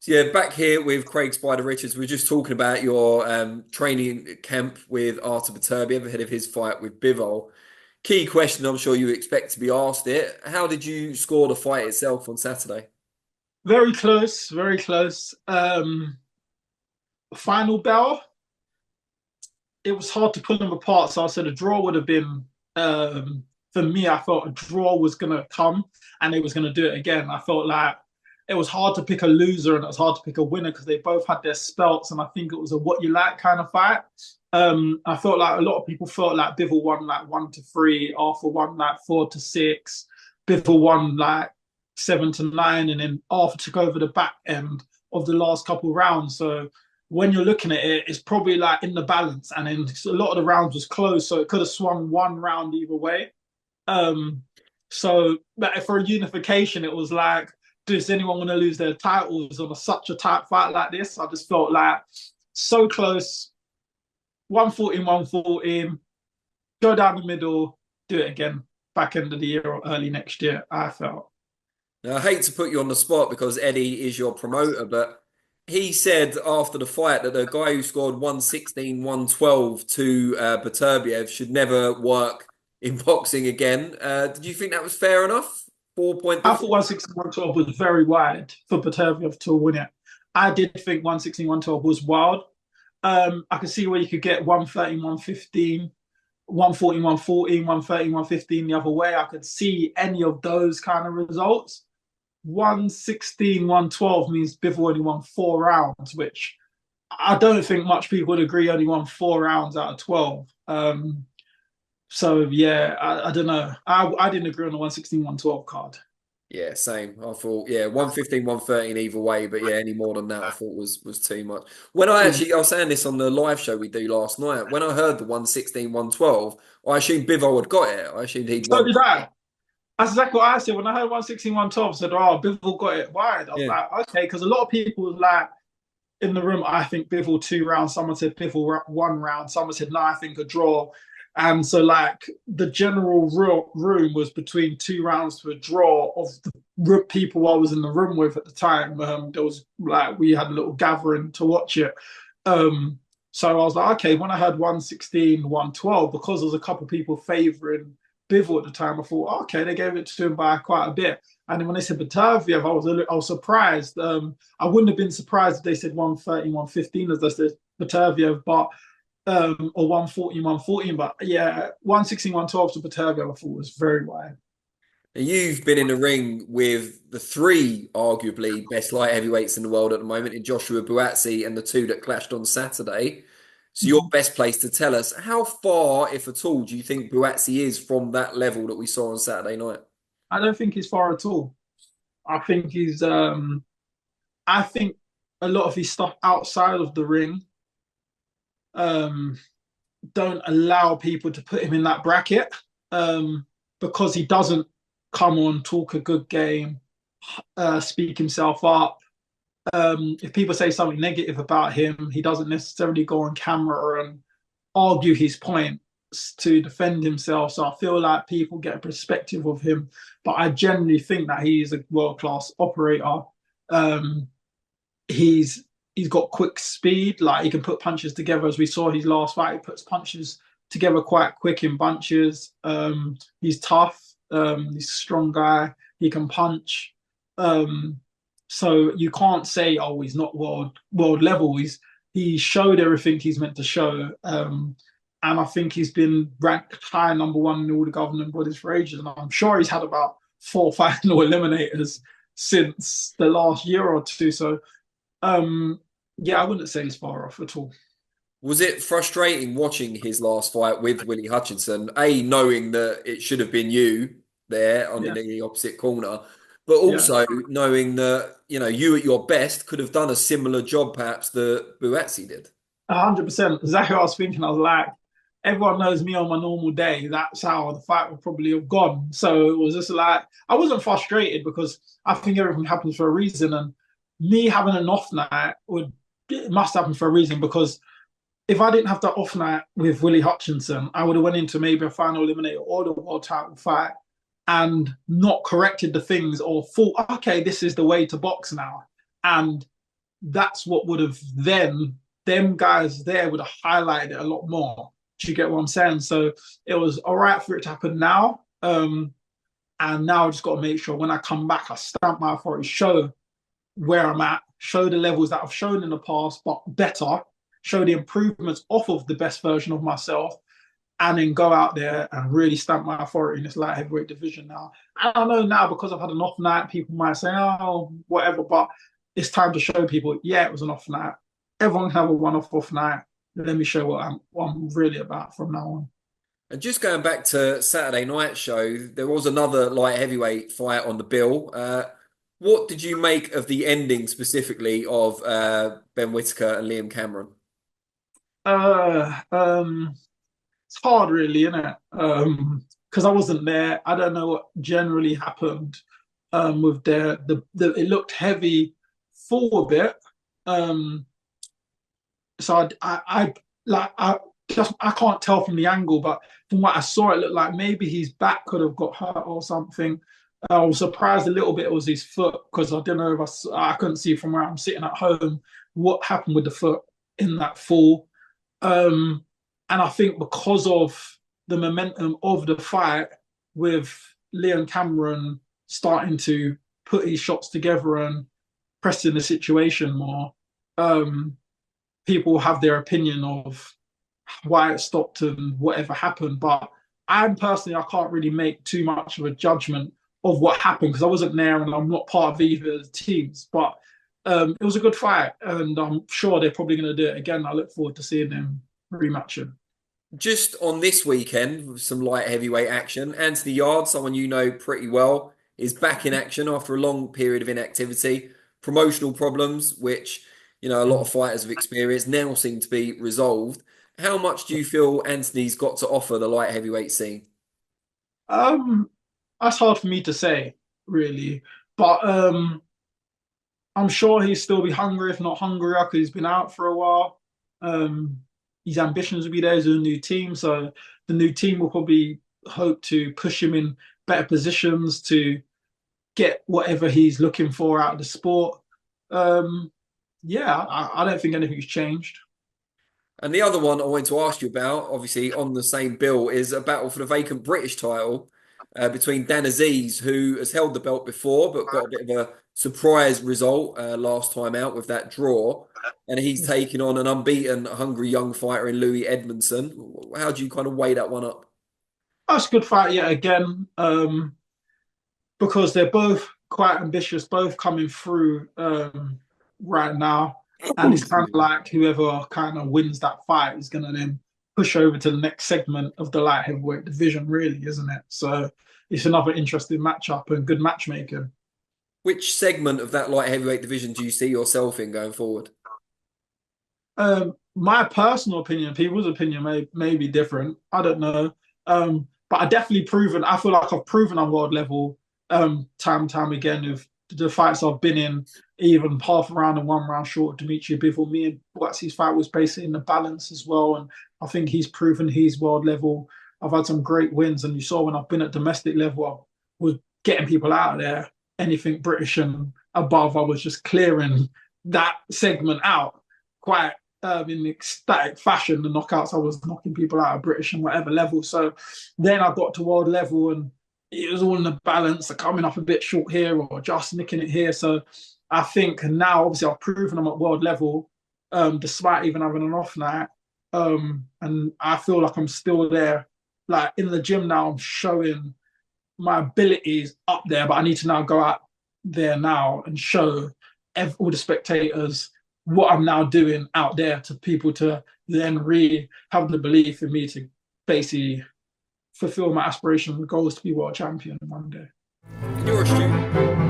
So yeah, back here with Craig Spider Richards. We're just talking about your training camp with Artur Beterbiev ahead of his fight with Bivol. Key question, I'm sure you expect to be asked it. How did you score the fight itself on Saturday? Very close, very close. Final bell, it was hard to pull them apart. So I said a draw would have been, for me, I felt a draw was going to come and they was going to do it again. I felt like it was hard to pick a loser and it was hard to pick a winner because they both had their spelts. And I think it was a what you like kind of fight. I felt like a lot of people felt like Bivol won like 1-3, Arthur won like 4-6, Bivol won like 7-9, and then Arthur took over the back end of the last couple of rounds. So when you're looking at it, it's probably like in the balance, and then a lot of the rounds was close, so it could have swung one round either way. Um, so, but for a unification, it was like, does anyone want to lose their titles on such a tight fight like this? I just felt like so close, 114, 114, go down the middle, do it again, back end of the year or early next year, I felt. Now, I hate to put you on the spot because Eddie is your promoter, but he said after the fight that the guy who scored 116, 112 to Beterbiev should never work in boxing again. Did you think that was fair enough? 4 point I thought difference? 116, 112 was very wide for Beterbiev to win it. I did think 116, 112 was wild. I could see where you could get 113, 115, 114, 114, 113, 115 the other way. I could see any of those kind of results. 116, 112 means Bivol only won 4 rounds, which I don't think much people would agree only won 4 rounds out of 12. So yeah, I don't know. I didn't agree on the 116, 112 card. Yeah, same. I thought, yeah, 115, 113 either way, but yeah, any more than that I thought was too much. When I was saying this on the live show we do last night, when I heard the 116, 112, I assumed Bivol had got it. I assumed he'd So won. did I. That's exactly what I said. When I heard 116, 112, I said, oh, Bivol got it wide. I was Yeah. like, okay, because a lot of people was like in the room, I think Bivol 2 rounds. Someone said Bivol 1 round. Someone said, no, I think a draw. And so, like, the general room was between 2 rounds to a draw of the people I was in the room with at the time. There was like, we had a little gathering to watch it. Um, so I was like, okay, when I heard 116, 112, because there was a couple of people favoring Bivol at the time, I thought, oh, okay, they gave it to him by quite a bit. And then when they said Beterbiev, I was surprised. I wouldn't have been surprised if they said 113, 115 as they said Beterbiev, but or 114, 114. But yeah, 116, 112 to Beterbiev, I thought was very wide. You've been in the ring with the three arguably best light heavyweights in the world at the moment in Joshua Buatsi and the two that clashed on Saturday. So you're best placed to tell us how far, if at all, do you think Buatsi is from that level that we saw on Saturday night? I don't think he's far at all. I think he's I think a lot of his stuff outside of the ring um don't allow people to put him in that bracket because he doesn't come on, talk a good game, speak himself up. If people say something negative about him, he doesn't necessarily go on camera and argue his points to defend himself. So I feel like people get a perspective of him, but I generally think that he's a world class operator. Um, he's he's got quick speed. Like he can put punches together. As we saw his last fight, he puts punches together quite quick in bunches. He's tough. He's a strong guy. He can punch. Um, so you can't say, oh, he's not world level. He showed everything he's meant to show. And I think he's been ranked high number one in all the governing bodies for ages. And I'm sure he's had about 4 final eliminators since the last year or two. So um, yeah, I wouldn't say he's far off at all. Was it frustrating watching his last fight with Willie Hutchinson? A, knowing that it should have been you there on Yeah, the opposite corner, but yeah, also knowing that, you at your best could have done a similar job perhaps that Buatsi did. 100%. Exactly what I was thinking. I was like, everyone knows me on my normal day. That's how the fight would probably have gone. So it was just like I wasn't frustrated because I think everything happens for a reason, and me having an off night would it must happen for a reason because if I didn't have that off night with Willie Hutchinson, I would have went into maybe a final eliminator or the world title fight and not corrected the things or thought, okay, this is the way to box now. And that's what would have then, them guys there would have highlighted it a lot more. Do you get what I'm saying? So it was all right for it to happen now. And now I just got to make sure when I come back, I stamp my authority, show where I'm at, show the levels that I've shown in the past, but better, show the improvements off of the best version of myself, and then go out there and really stamp my authority in this light heavyweight division now. I don't know now because I've had an off night, people might say, oh, whatever, but it's time to show people, yeah, it was an off night. Everyone can have a one-off off night. Let me show what I'm really about from now on. And just going back to Saturday night show, there was another light heavyweight fight on the bill. What did you make of the ending specifically of Ben Whitaker and Liam Cameron? Uh, um, it's hard, really, isn't it? Because I wasn't there. I don't know what generally happened with the it looked heavy for a bit. Um, so I like I can't tell from the angle, but from what I saw, it looked like maybe his back could have got hurt or something. I was surprised a little bit it was his foot because I don't know if I couldn't see from where I'm sitting at home what happened with the foot in that fall. Um, and I think because of the momentum of the fight with Leon Cameron starting to put his shots together and pressing the situation more, um, people have their opinion of why it stopped and whatever happened. But I'm personally, I can't really make too much of a judgment of what happened because I wasn't there and I'm not part of either of the teams. But it was a good fight, and I'm sure they're probably going to do it again. I look forward to seeing them rematching. Just on this weekend, with some light heavyweight action, Anthony Yard, someone you know pretty well, is back in action after a long period of inactivity. Promotional problems, which a lot of fighters have experienced, now seem to be resolved. How much do you feel Anthony's got to offer the light heavyweight scene? Um, that's hard for me to say, really. But I'm sure he'll still be hungry, if not hungrier, because he's been out for a while. Um, his ambitions will be there as a new team, so the new team will probably hope to push him in better positions to get whatever he's looking for out of the sport. Um, yeah, I don't think anything's changed. And the other one I wanted to ask you about, obviously on the same bill, is a battle for the vacant British title between Dan Aziz, who has held the belt before but got a bit of a surprise result last time out with that draw. And he's taking on an unbeaten, hungry young fighter in Louis Edmondson. How do you kind of weigh that one up? That's a good fight yet again, because they're both quite ambitious, both coming through right now. And it's kind of like whoever kind of wins that fight is going to then push over to the next segment of the light heavyweight division, really, isn't it? So it's another interesting matchup and good matchmaking. Which segment of that light heavyweight division do you see yourself in going forward? My personal opinion, people's opinion may be different. I don't know. But I definitely proven, I feel like I've proven on world level time and time again with the fights I've been in, even half a round and 1 round short of Dmitry Bivol. Me and Buatsi's fight was basically in the balance as well. And I think he's proven he's world level. I've had some great wins. And you saw when I've been at domestic level, I was getting people out of there. Anything British and above, I was just clearing that segment out quite in ecstatic fashion. The knockouts, I was knocking people out of British and whatever level. So then I got to world level and it was all in the balance, coming up a bit short here or just nicking it here. So I think now, obviously, I've proven I'm at world level, despite even having an off night. And I feel like I'm still there. Like in the gym now, I'm showing my abilities up there, but I need to now go out there now and show all the spectators what I'm now doing out there to people to then really have the belief in me to basically fulfill my aspirations and goals to be world champion one day. And you're a student.